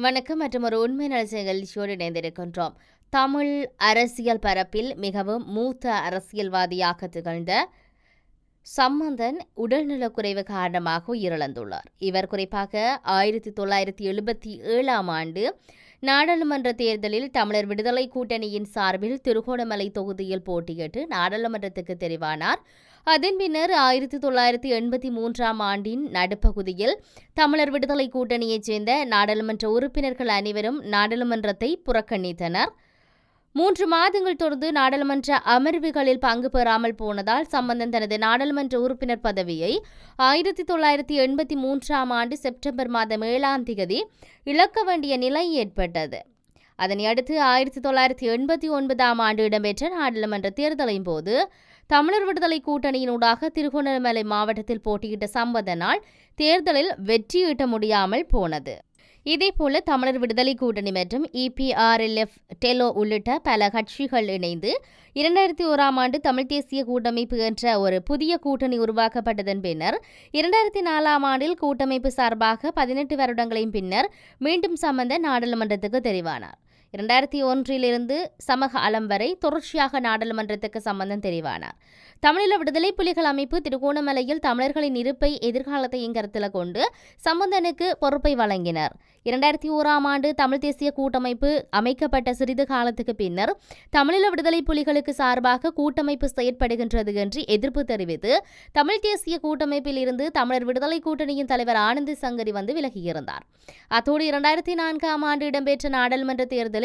வணக்கம் மற்றும் ஒரு உண்மை நிகழ்ச்சியோடு இணைந்திருக்கின்றோம். தமிழ் அரசியல் பரப்பில் மிகவும் மூத்த அரசியல்வாதியாக திகழ்ந்த சம்பந்தன் உடல்நலக்குறைவு காரணமாக உயிரிழந்துள்ளார். இவர் குறிப்பாக 1977 ஆண்டு நாடாளுமன்ற தேர்தலில் தமிழர் விடுதலை கூட்டணியின் சார்பில் திருகோணமலை தொகுதியில் போட்டியிட்டு நாடாளுமன்றத்துக்கு தெரிவானார். அதன் பின்னர் 1983 ஆண்டின் நடுப்பகுதியில் தமிழர் விடுதலை கூட்டணியைச் சேர்ந்த நாடாளுமன்ற உறுப்பினர்கள் அனைவரும் நாடாளுமன்றத்தை புறக்கணித்தனர். 3 மாதங்கள் தொடர்ந்து நாடாளுமன்ற அமர்வுகளில் பங்கு பெறாமல் போனதால் சம்பந்தன் தனது நாடாளுமன்ற உறுப்பினர் பதவியை 1983 ஆண்டு செப்டம்பர் மாதம் 7 இழக்க வேண்டிய நிலை ஏற்பட்டது. அதனையடுத்து 1989 ஆண்டு இடம்பெற்ற நாடாளுமன்ற தேர்தலின் போது தமிழர் விடுதலை கூட்டணியினூடாக திருகோணமலை மாவட்டத்தில் போட்டியிட்ட சம்பந்தனால் தேர்தலில் வெற்றியீட்ட முடியாமல் போனது. இதேபோல தமிழர் விடுதலை கூட்டணி மற்றும் EPRLF டெலோ உள்ளிட்ட பல கட்சிகள் இணைந்து 2001 ஆண்டு தமிழ் தேசிய கூட்டமைப்பு என்ற ஒரு புதிய கூட்டணி உருவாக்கப்பட்டதன் பின்னர் 2004 ஆண்டில் கூட்டமைப்பு சார்பாக 18 வருடங்களின் பின்னர் மீண்டும் சம்பந்தன் நாடாளுமன்றத்துக்கு தெரிவானார். 2001 சமகாலம் வரை தொடர்ச்சியாக நாடாளுமன்றத்துக்கு சம்பந்தன் தெரிவானார். தமிழீழ விடுதலை புலிகள் அமைப்பு திருகோணமலையில் தமிழர்களின் இருப்பை எதிர்காலத்தையும் கருத்தில் கொண்டு சம்பந்தனுக்கு பொறுப்பை வழங்கினர். 2001 ஆண்டு தமிழ் தேசிய கூட்டமைப்பு அமைக்கப்பட்ட சிறிது காலத்துக்கு பின்னர் தமிழீழ விடுதலை புலிகளுக்கு சார்பாக கூட்டமைப்பு செயற்படுகின்றது என்று எதிர்ப்பு தெரிவித்து தமிழ் தேசிய கூட்டமைப்பில் இருந்து தமிழர் விடுதலை கூட்டணியின் தலைவர் ஆனந்தி சங்கரி வந்து விலகியிருந்தார். அத்தோடு 2004 ஆண்டு இடம்பெற்ற நாடாளுமன்ற தேர்தலில்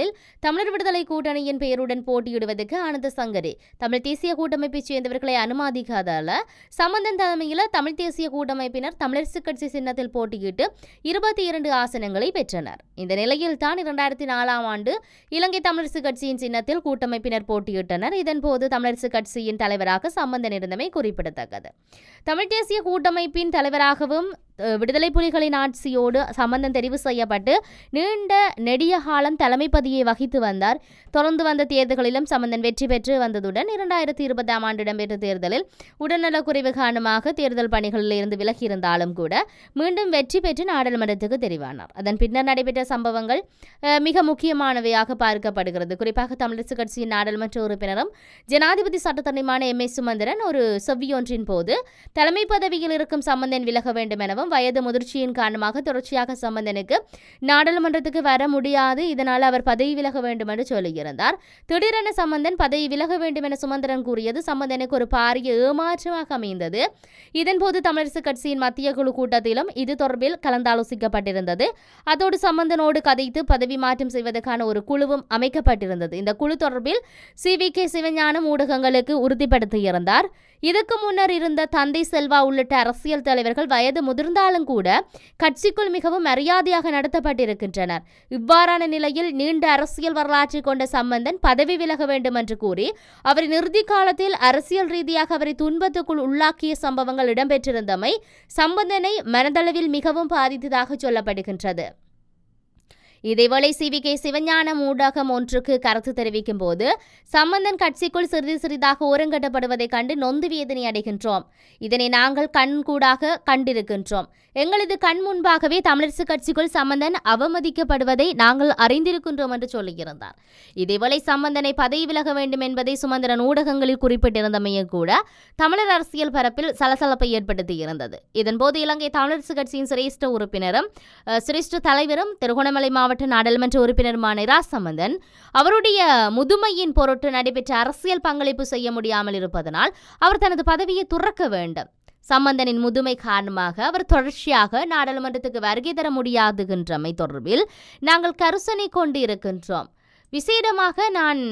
தமிழர் விடுதலை கூட்டணியின் பெயருடன் போட்டியிடுவதற்கு ஆனந்த சங்கரி தமிழ் தேசிய கூட்டமைப்பைச் சேர்ந்தவர்களை அனுமதிக்காதால சம்பந்தன் தலைமையில் தமிழ் தேசிய கூட்டமைப்பினர் தமிழரசு கட்சி சின்னத்தில் போட்டியிட்டு 22 ஆசனங்களை பெற்றனர். இந்த நிலையில் தான் 2004 ஆண்டு இலங்கை தமிழரசு கட்சியின் சின்னத்தில் கூட்டமைப்பினர் போட்டியிட்டனர். இதன்போது தமிழரசு கட்சியின் தலைவராக சம்பந்தன் இருந்தமை குறிப்பிடத்தக்கது. தமிழ் தேசிய கூட்டமைப்பின் தலைவராகவும் விடுதலை புலிகளின் ஆட்சியோடு சம்பந்தன் தெரிவு செய்யப்பட்டு நீண்ட நெடிய காலம் தலைமை பதவியை வகித்து வந்தார். தொடர்ந்து வந்த தேர்தல்களிலும் சம்பந்தன் வெற்றி பெற்று வந்ததுடன் 2020 ஆண்டு இடம்பெற்ற தேர்தலில் உடல்நலக்குறைவு காரணமாக தேர்தல் பணிகளில் இருந்து விலகியிருந்தாலும் கூட மீண்டும் வெற்றி பெற்று நாடாளுமன்றத்துக்கு தெரிவானார். அதன் பின்னர் நடைபெற்ற சம்பவங்கள் மிக முக்கியமானவையாக பார்க்கப்படுகிறது. குறிப்பாக தமிழரசு கட்சியின் நாடாளுமன்ற உறுப்பினரும் ஜனாதிபதி சட்டத்தரணிமான MS சுமந்திரன் ஒரு செவ்வியொன்றின் போது தலைமை பதவியில் இருக்கும் சம்பந்தன் விலக வேண்டும் எனவும் வயது முதிர்ச்சியின் காரணமாக தொடர்ச்சியாக சம்பந்தனுக்கு நாடாளுமன்றத்துக்கு வர முடியாது, இதனால் அவர் பதவி விலக வேண்டும் என்று சொல்லியிருந்தார். திடீரென சம்பந்தன் பதவி விலக வேண்டும் என சுமந்திரன் கூறியது சம்பந்தனுக்கு ஒரு பாரிய ஏமாற்றமாக அமைந்தது. இதன்போது தமிழரசு கட்சியின் மத்திய குழு கூட்டத்திலும் இது தொடர்பில் கலந்தாலோசிக்கப்பட்டிருந்தது. அதோடு சம்பந்தனோடு கதைத்து பதவி மாற்றம் செய்வதற்கான ஒரு குழுவும் அமைக்கப்பட்டிருந்தது. இந்த குழு தொடர்பில் CVK சிவஞானம் ஊடகங்களுக்கு உறுதிப்படுத்தியிருந்தார். இதுக்கு முன்னர் இருந்த தந்தை செல்வா உள்ளிட்ட அரசியல் தலைவர்கள் வயது முதிர்ந்தாலும் கூட கட்சிக்குள் மிகவும் மரியாதையாக நடத்தப்பட்டிருக்கின்றனர். இவ்வாறான நிலையில் நீண்ட அரசியல் வரலாற்றை கொண்ட சம்பந்தன் பதவி விலக வேண்டும் என்று கூறி அவரின் இறுதி காலத்தில் அரசியல் ரீதியாக அவரை துன்பத்துக்குள் உள்ளாக்கிய சம்பவங்கள் இடம்பெற்றிருந்தமை சம்பந்தனை மனதளவில் மிகவும் பாதித்ததாக சொல்லப்படுகின்றது. இதேவேளை CVK சிவஞானம் ஊடகம் ஒன்றுக்கு கருத்து தெரிவிக்கும் போது சம்பந்தன் கட்சிக்குள் சிறிது சிறிதாக ஓரங்கட்டப்படுவதை கண்டு நொந்து வேதனை அடைகின்றோம். இதனை நாங்கள் கண்கூடாக கண்டிருக்கின்றோம். எங்களது கண் முன்பாகவே தமிழரசு கட்சிக்குள் சம்பந்தன் அவமதிக்கப்படுவதை நாங்கள் அறிந்திருக்கின்றோம் என்று சொல்லியிருந்தார். இதேவேளை சம்பந்தனை பதவி விலக வேண்டும் என்பதை சுமந்திரன் ஊடகங்களில் குறிப்பிட்டிருந்தமையும் கூட தமிழர் அரசியல் பரப்பில் சலசலப்பை ஏற்படுத்தியிருந்தது. இதன்போது இலங்கை தமிழரசு கட்சியின் சிரேஷ்ட உறுப்பினரும் சிரேஷ்ட தலைவரும் திருகோணமலை மாவட்ட நாடாளுமன்ற உறுப்பினருமான இரா சம்பந்தன் அவருடைய முதுமையின் பொருட்டு நடைபெற்ற அரசியல் பங்களிப்பு செய்ய முடியாமல் இருப்பதனால் அவர் தனது பதவியை துறக்க வேண்டும். சம்பந்தனின் முதுமை காரணமாக அவர் தொடர்ச்சியாக நாடாளுமன்றத்துக்கு வருகை தர முடியாதுகின்றமை தொடர்பில் நாங்கள் கரிசனை கொண்டு இருக்கின்றோம். விசேடமாக நான்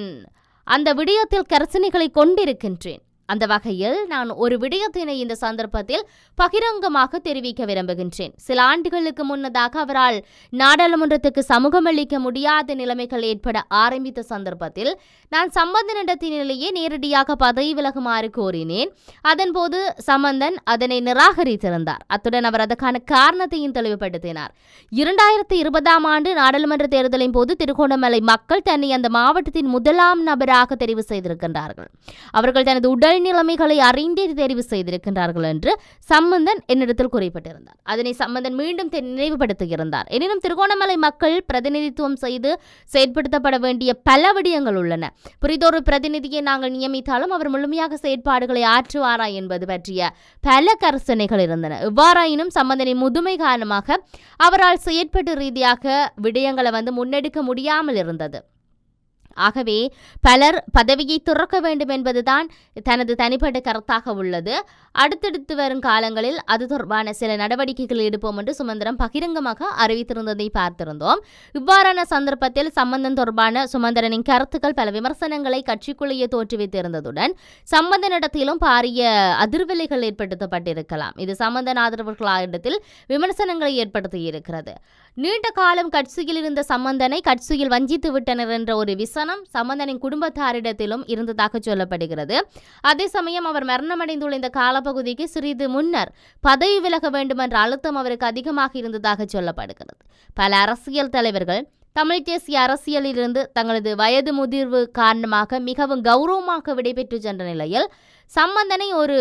அந்த விடயத்தில் கரிசனைகளை கொண்டிருக்கின்றேன். அந்த வகையில் நான் ஒரு விடயத்தினை இந்த சந்தர்ப்பத்தில் பகிரங்கமாக தெரிவிக்க விரும்புகின்றேன். சில ஆண்டுகளுக்கு முன்னதாக அவரால் நாடாளுமன்றத்துக்கு சமூகமளிக்க முடியாத நிலைமைகள் ஏற்பட ஆரம்பித்த சந்தர்ப்பத்தில் நான் சம்பந்தனிடத்திலேயே நேரடியாக பதவி விலகுமாறு கோரினேன். அதன்போது சம்பந்தன் அதனை நிராகரித்திருந்தார். அத்துடன் அவர் அதற்கான காரணத்தையும் தெளிவுபடுத்தினார். 2020 ஆண்டு நாடாளுமன்ற தேர்தலின் போது திருகோணமலை மக்கள் தன்னை அந்த மாவட்டத்தின் முதலாம் நபராக தெரிவு செய்திருக்கின்றார்கள். அவர்கள் தனது உடல் மக்கள் நிலைமைகளை அறிந்தே தெரிவு செய்திருக்கின்றார்கள் என்று சம்பந்தன் என்னிடத்தில் குறிப்பிட்டிருந்தார். அதனை சம்பந்தன் மீண்டும் நினைவுபடுத்தியிருந்தார். எனினும் திருகோணமலை மக்கள் பிரதிநிதித்துவம் செய்து செயற்படுத்தப்பட வேண்டிய பல விடயங்கள் உள்ளன. புரிதொரு பிரதிநிதியை நாங்கள் நியமித்தாலும் அவர் முழுமையாக செயற்பாடுகளை ஆற்றுவாரா என்பது பற்றிய பல கரிசனைகள் இருந்தன. எவ்வாறாயினும் சம்பந்தனின் முதுமை காரணமாக அவரால் செயற்பட்டு ரீதியாக விடயங்களை முன்னெடுக்க முடியாமல் இருந்தது. ஆகவே பலர் பதவியை துறக்க வேண்டும் என்பதுதான் தனது தனிப்பட்ட கருத்தாக உள்ளது. அடுத்தடுத்து வரும் காலங்களில் அது தொடர்பான சில நடவடிக்கைகள் எடுப்போம் என்று சுமந்திரம் பகிரங்கமாக அறிவித்திருந்ததை பார்த்திருந்தோம். இவ்வாறான சந்தர்ப்பத்தில் சம்பந்தன் தொடர்பான சுமந்திரனின் கருத்துக்கள் பல விமர்சனங்களை கட்சிக்குள்ளேயே தோற்றுவித்திருந்ததுடன் சம்பந்தனிடத்திலும் பாரிய அதிர்வலைகள் ஏற்படுத்தப்பட்டிருக்கலாம். இது சம்பந்தன் ஆதரவர்களிடத்தில் விமர்சனங்களை ஏற்படுத்தியிருக்கிறது. நீண்ட காலம் கட்சியில் இருந்த சம்பந்தனை கட்சியில் வஞ்சித்து விட்டனர் என்ற ஒரு சம்பந்தனின் குடும்பத்தாரிடத்திலும் இருந்ததாக சொல்லப்படுகிறது. அதே சமயம் அவர் மரணமடைந்துள்ள இந்த காலப்பகுதிக்கு சிறிது முன்னர் பதவி விலக வேண்டும் என்ற அழுத்தம் அவருக்கு அதிகமாக இருந்ததாக சொல்லப்படுகிறது. பல அரசியல் தலைவர்கள் தமிழ் தேசிய அரசியலில் இருந்து தங்களது வயது முதிர்வு காரணமாக மிகவும் கௌரவமாக விடைபெற்று சென்ற நிலையில் சம்பந்தனை ஒரு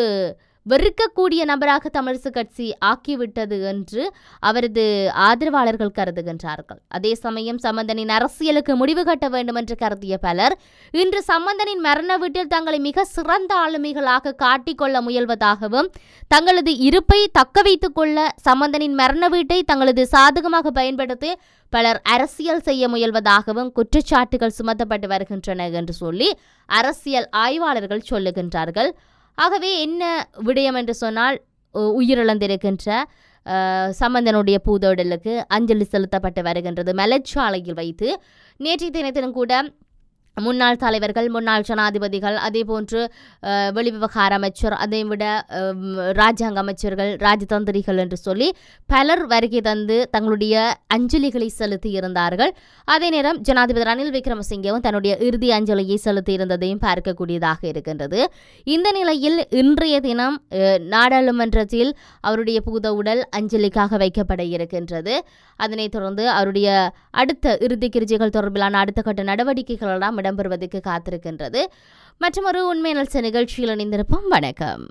வெறுக்கக்கூடிய நபராக தமிழிசை கட்சி ஆக்கிவிட்டது என்று அவரது ஆதரவாளர்கள் கருதுகின்றார்கள். அதே சமயம் சம்பந்தனின் அரசியலுக்கு முடிவு கட்ட வேண்டும் என்று கருதிய பலர் இன்று சம்பந்தனின் மரண வீட்டில் தங்களை மிக சிறந்த ஆளுமைகளாக காட்டிக்கொள்ள முயல்வதாகவும் தங்களது இருப்பை தக்க வைத்துக் கொள்ள சம்பந்தனின் மரண வீட்டை தங்களது சாதகமாக பயன்படுத்தி பலர் அரசியல் செய்ய முயல்வதாகவும் குற்றச்சாட்டுகள் சுமத்தப்பட்டு வருகின்றன என்று சொல்லி அரசியல் ஆய்வாளர்கள் சொல்லுகின்றார்கள். ஆகவே என்ன விடயம் என்று சொன்னால், உயிரிழந்திருக்கின்ற சம்பந்தனுடைய பூதோடலுக்கு அஞ்சலி செலுத்தப்பட்டு வருகின்றது. மலச்சாலையில் வைத்து நேற்றைய தினத்திலும் கூட முன்னாள் தலைவர்கள், முன்னாள் ஜனாதிபதிகள், அதே போன்று வெளிவிவகார அமைச்சர், அதை விட ராஜாங்க அமைச்சர்கள், ராஜதந்திரிகள் என்று சொல்லி பலர் வருகை தந்து தங்களுடைய அஞ்சலிகளை செலுத்தி இருந்தார்கள். அதே நேரம் ஜனாதிபதி ரணில் விக்ரமசிங்கவும் தன்னுடைய இறுதி அஞ்சலியை செலுத்தி இருந்ததையும் பார்க்கக்கூடியதாக இருக்கின்றது. இந்த நிலையில் இன்றைய தினம் நாடாளுமன்றத்தில் அவருடைய பூத உடல் அஞ்சலிக்காக வைக்கப்பட இருக்கின்றது. அதனைத் தொடர்ந்து அவருடைய அடுத்த இறுதி கிரிஜைகள் தொடர்பிலான அடுத்த கட்ட நடவடிக்கைகளெல்லாம் இடம்பெறுவதற்கு காத்திருக்கின்றது. மற்றும் ஒரு உண்மை நிகழ்ச்சியில் இணைந்திருப்போம். வணக்கம்.